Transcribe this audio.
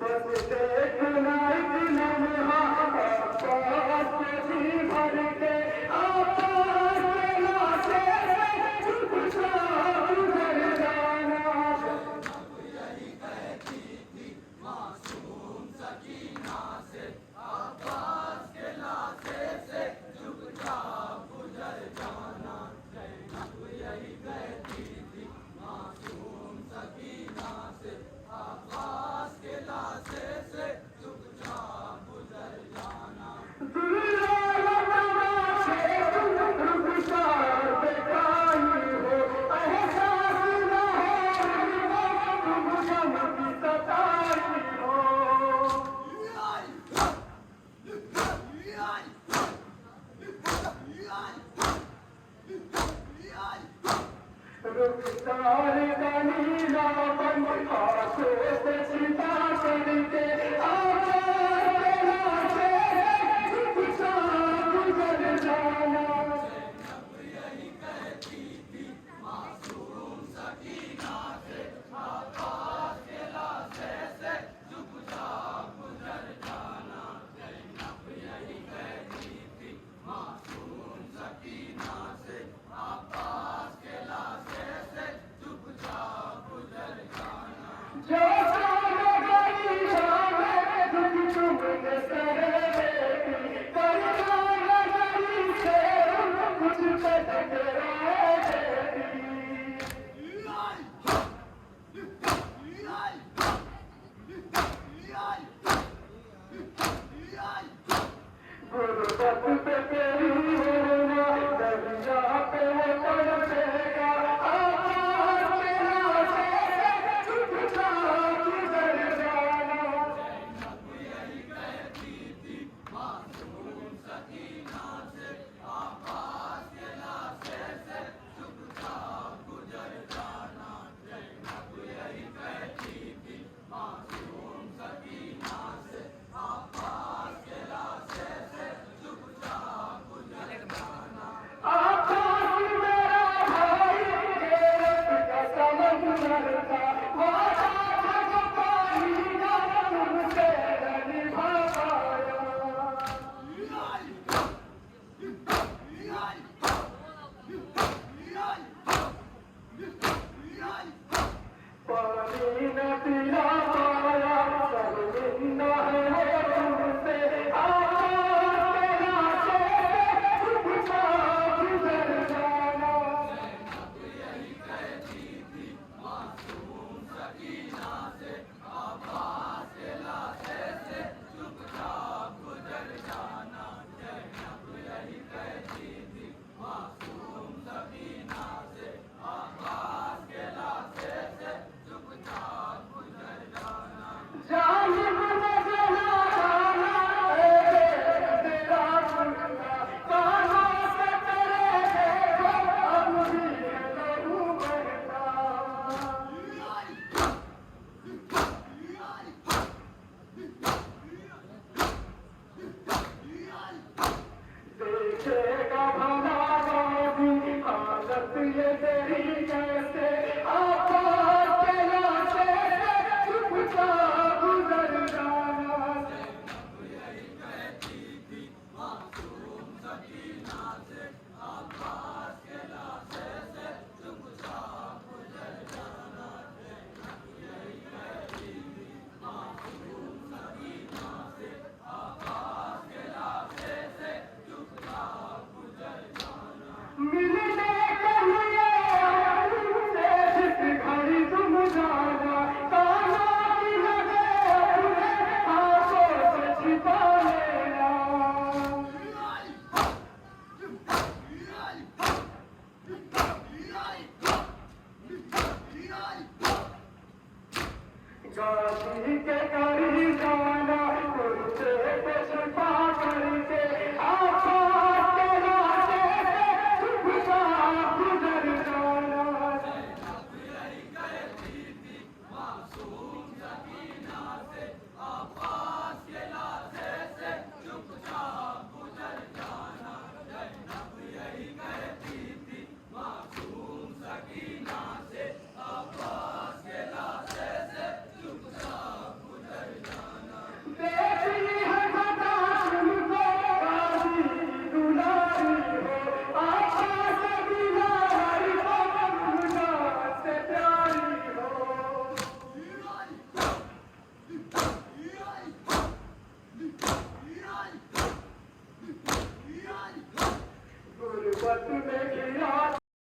बस देखना एक लम्हा आकाश भी भर के आकाश के लाशे चुपचा गुजर जाना रुखसार का नीलापन आंखों से छिपा करके आकाश के लाशे चुपचा गुजर जाना जो सामने गई शामे दुख तुमने सहे करना नजरी से कुछ कट गुरुबत पे तेरी होना दरिया पे वो तड़पेगा आकाश के लाशे चुपचा गुजर जाना आकाश मेरा भाई केरस का समंदर था वादा था जो पानी का तुमसे न निभा पाया पानी न पिला पाया शर्मिंदा है तुमसे आकाश के लाशे चुपचा गुजर जाना जालिम ने जला डाला तेरा खुदा कानों से तेरे देखो अब भी लहू बहता देखेगा भला भी हालत ये तेरी कैसे आकाश के लाशे चुपचा गुजर जाना मिलने के लिए तुमसे जिस घड़ी तुम जाना कानों की लगे अपने आंखों से छिपा लेना गाजी के करी जाना